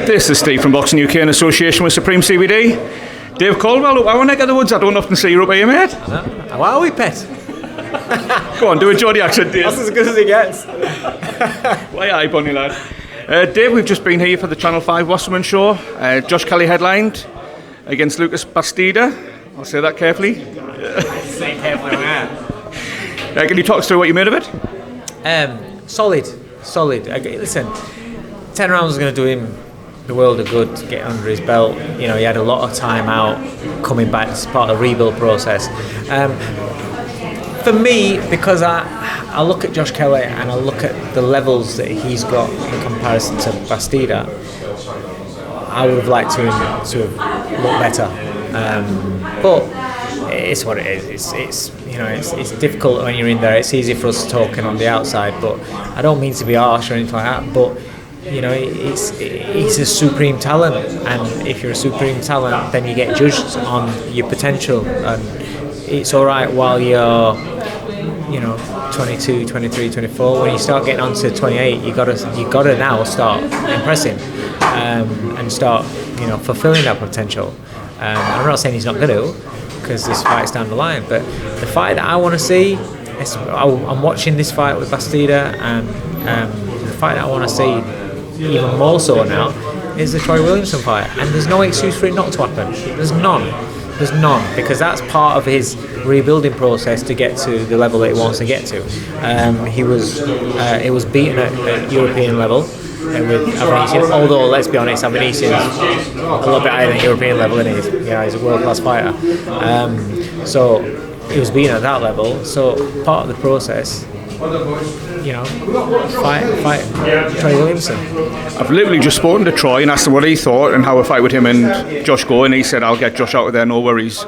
This is Steve from Boxing UK in association with Supreme CBD. Dave Coldwell, up our neck of the woods. I don't often see you up here, mate. How are we, pet? Go on, do a Geordie accent, Dave. That's as good as it gets. Why aye, bunny lad. Dave, we've just been here for the Channel 5 Wasserman show. Josh Kelly headlined against Lucas Bastida. I'll say that carefully. Say carefully, man. Can you talk us through what you made of it? Solid. Okay, listen, 10 rounds was going to do him the world of good to get under his belt. You know, he had a lot of time out coming back as part of the rebuild process. For me, because I look at Josh Kelly and I look at the levels that he's got in comparison to Bastida, I would have liked to have looked better. But it's what it is. It's difficult when you're in there. It's easy for us talking on the outside, but I don't mean to be harsh or anything like that. But you know, he's a supreme talent, and if you're a supreme talent, then you get judged on your potential. And it's all right while you're, 22, 23, 24. When you start getting on to 28, you gotta now start impressing and start, fulfilling that potential. I'm not saying he's not going to, because this fight's down the line, but the fight that I want to see, I'm watching this fight with Bastida, and the fight that I want to see even more so now is the Troy Williamson fight, and there's no excuse for it not to happen. There's none, because that's part of his rebuilding process to get to the level that he wants to get to. He was beaten at European level with Avanesian, although let's be honest, Avanesian's a little bit higher than European level, isn't he? He's a world-class fighter. So he was beaten at that level, so part of the process, fight Troy Williamson. I've literally just spoken to Troy and asked him what he thought and how a fight with him and Josh go, and he said, I'll get Josh out of there, no worries.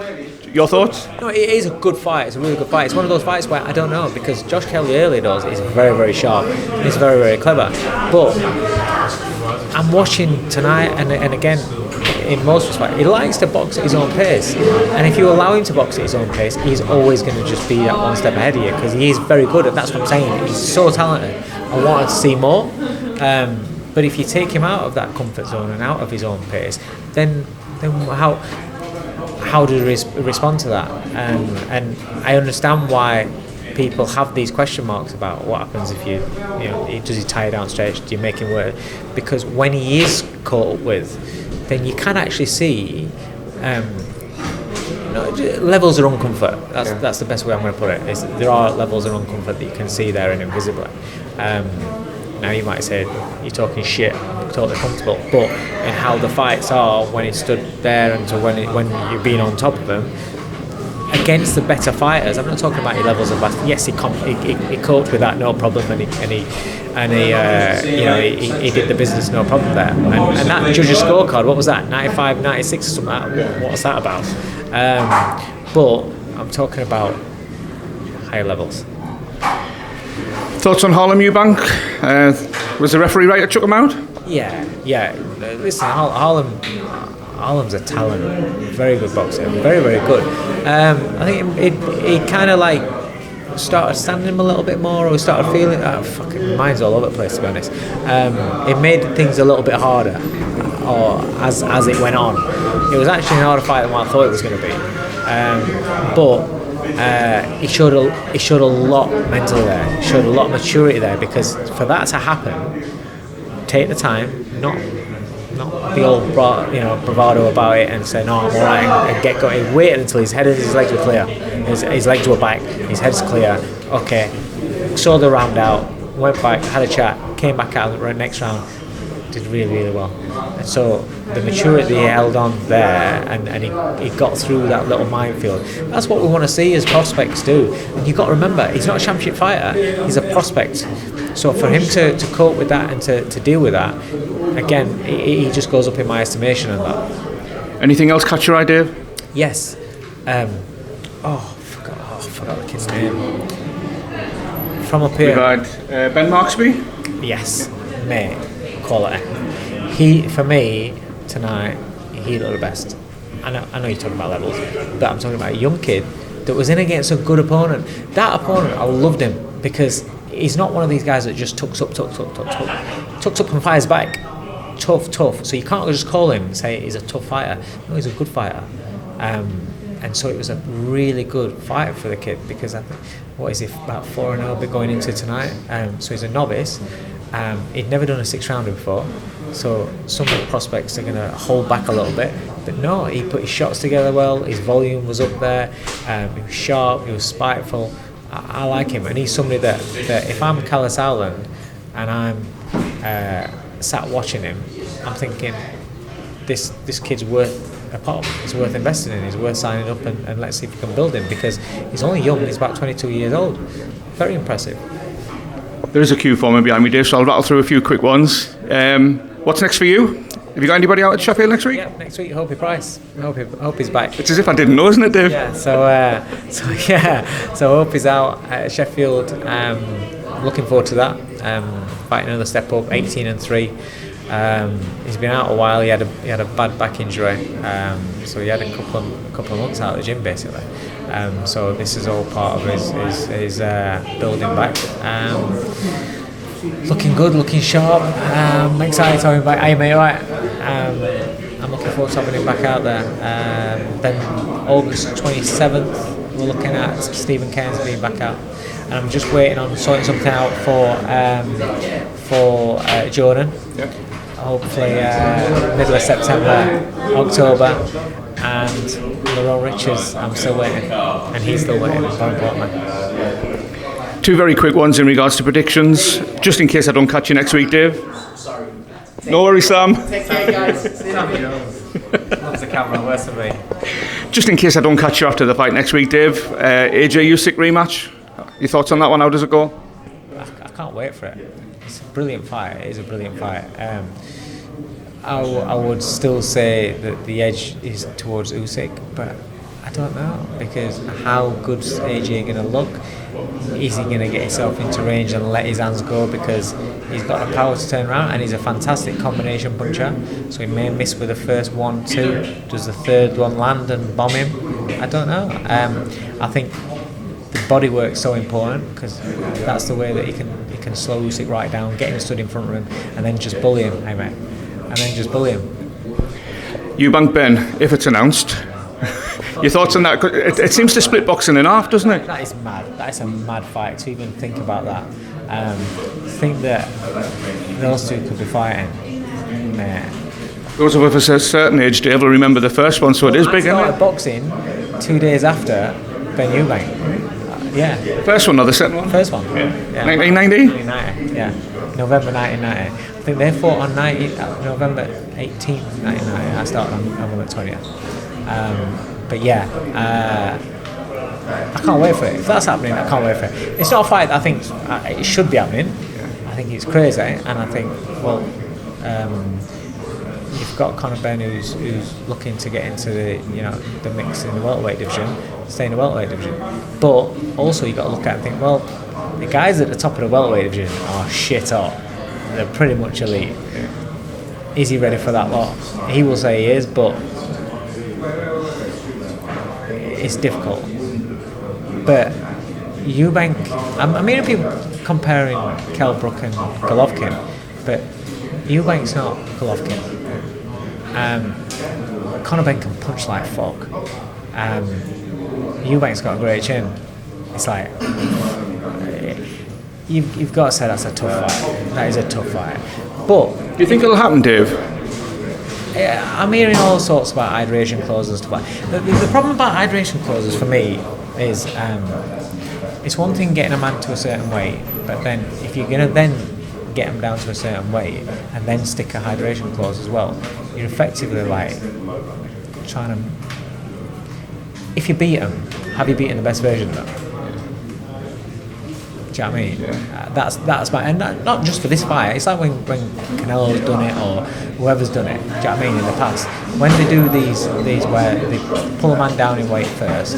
Your thoughts? No, it is a good fight. It's a really good fight. It's one of those fights where I don't know, because Josh Kelly earlier is very, very sharp. He's very, very clever. But I'm watching tonight, and again, in most respects, he likes to box at his own pace. And if you allow him to box at his own pace, he's always going to just be that one step ahead of you, because he is very good. And that's what I'm saying. He's so talented. I wanted to see more. But if you take him out of that comfort zone and out of his own pace, then how do you respond to that? And I understand why people have these question marks about what happens if does he tie down stretch, do you make him work? Because when he is caught up with, then you can actually see levels of uncomfort. That's the best way I'm going to put it. There are levels of uncomfort that you can see there and invisibly. Now you might say you're talking shit, I'm totally comfortable, but in how the fights are when he stood there and to when you're being on top of him against the better fighters. I'm not talking about your levels of best. Yes, he coped with that no problem, and he did the business no problem there. And that judge's scorecard, what was that? 95, 96 or something like that? What was that about? But I'm talking about higher levels. Thoughts on Harlem Eubank? Was the referee right that took him out? Yeah. Listen, Harlem's a talent. Very good boxer. Very, very good. I think it kind of like started standing him a little bit more, or started feeling fucking mind's all over the place, to be honest. It made things a little bit harder, or as it went on. It was actually an harder fight than what I thought it was going to be. But he showed a lot mentally there. He showed a lot of maturity there, because for that to happen, take the time, not be all bravado about it and say no, I'm alright, and get going. He waited until his head and his legs were clear. His legs were back, his head's clear. Okay, saw the round out, went back, had a chat, came back out the next round, did really, really well. And so the maturity he held on there, and he got through that little minefield. That's what we want to see as prospects do. And you've got to remember, he's not a championship fighter, he's a prospect. So for him to cope with that and to deal with that, again, he just goes up in my estimation on that. Anything else catch your eye, Dave? Yes. I forgot the kid's name. From up here. We've had Ben Marksby? Yes, mate. Quality. He, for me, tonight, he looked the best. I know you're talking about levels, but I'm talking about a young kid that was in against a good opponent. That opponent, I loved him, because he's not one of these guys that just tucks up and fires back. tough. So you can't just call him and say he's a tough fighter. No, he's a good fighter. And so it was a really good fight for the kid, because I think, what is he, about 4-0 going into tonight? So he's a novice. He'd never done a 6-rounder before, so some of the prospects are going to hold back a little bit. But no, he put his shots together well, his volume was up there, he was sharp, he was spiteful. I like him, and he's somebody that if I'm Callis Howland and I'm sat watching him, I'm thinking, this kid's worth a pop, it's worth investing in, he's worth signing up, and let's see if we can build him, because he's only young, he's about 22 years old. Very impressive. There is a queue for me behind me, Dave, so I'll rattle through a few quick ones. What's next for you? Have you got anybody out at Sheffield next week? Yeah, next week, Hopey Price. I hope he's back. It's as if I didn't know, isn't it, Dave? Yeah, so Hope is out at Sheffield. Looking forward to that. Fighting another step up, 18-3. He's been out a while. He had a bad back injury, so he had a couple of months out of the gym basically. So this is all part of his building back. Looking good, looking sharp. I'm excited to have him back. Hey mate, right? I'm looking forward to having him back out there. Then August 27th, we're looking at Stephen Cairns being back out, and I'm just waiting on sorting something out for Jordan. Yep. Hopefully middle of September, October, and Laurent Richards, I'm still waiting, and he's still waiting, very importantly. Two very quick ones in regards to predictions, just in case I don't catch you next week, Dave. No worries, Sam. Take care, guys. Loves the camera, worse than me. Just in case I don't catch you after the fight next week, Dave, AJ USYK rematch. Your thoughts on that one? How does it go? I can't wait for it. It's a brilliant fight. It is a brilliant fight. I would still say that the edge is towards Usyk, but I don't know, because how good's AJ going to look? Is he going to get himself into range and let his hands go, because he's got the power to turn around, and he's a fantastic combination puncher, so he may miss with the first 1-2. Does the third one land and bomb him? I don't know. I think the body work's so important, because that's the way that he can slow Usyk right down, get him stood in front of him, and then just bully him, hey mate, and then just bully him. Eubank Ben, if it's announced. Your thoughts on that? It seems to split boxing in half, doesn't it? That is mad. That is a mad fight to even think about that. Think that those two could be fighting. Nah. Those of us at a certain age, Dave, will remember the first one, so it is big, isn't it? I started boxing 2 days after Ben Eubank. Yeah. First one or the second one? First one. Yeah. 1990? 1990, yeah. November 1990. I think they fought on November 18th, 1990. I started on November 20th. But yeah, I can't wait for it. If that's happening, I can't wait for it. It's not a fight that I think it should be happening. I think it's crazy, and I think, well, you've got Conor Benn who's looking to get into the mix in the welterweight division, stay in the welterweight division. But also you've got to look at it and think, well, the guys at the top of the welterweight division are shit hot. They're pretty much elite. Is he ready for that lot? He will say he is, but it's difficult. But Eubank, I mean, people comparing Kell Brook and Golovkin, but Eubank's not Golovkin. Conor Benn can punch like fuck. Eubank's got a great chin. It's like, you've got to say that's a tough fight. That is a tough fight. But do you think it'll happen, Dave? I'm hearing all sorts about hydration clauses and stuff. The problem about hydration clauses for me is it's one thing getting a man to a certain weight, but then if you're going to then get him down to a certain weight and then stick a hydration clause as well, you're effectively like trying to... If you beat him, have you beaten the best version of them? Do you know what I mean? That's my, and not just for this fight. It's like when Canelo's done it or whoever's done it. Do you know what I mean? In the past, when they do these where they pull a man down in weight first,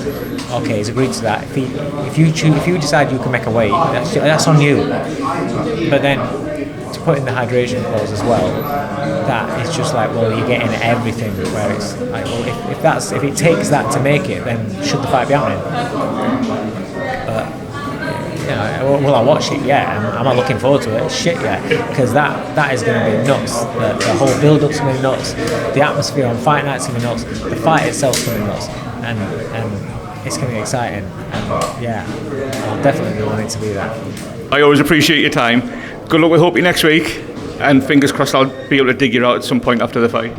okay, he's agreed to that. If you decide you can make a weight, that's on you. But then to put in the hydration clause as well, that is just like, well, you're getting everything. Where it's like, well, if it takes that to make it, then should the fight be happening? But will I watch it? Yeah. Am I looking forward to it? Shit, yeah. Because that is going to be nuts. The whole build-up's going to be nuts. The atmosphere on fight night's going to be nuts. The fight itself's going to be nuts. And it's going to be exciting. And yeah, I'll definitely be wanting to be there. I always appreciate your time. Good luck with Hopi next week. And fingers crossed I'll be able to dig you out at some point after the fight.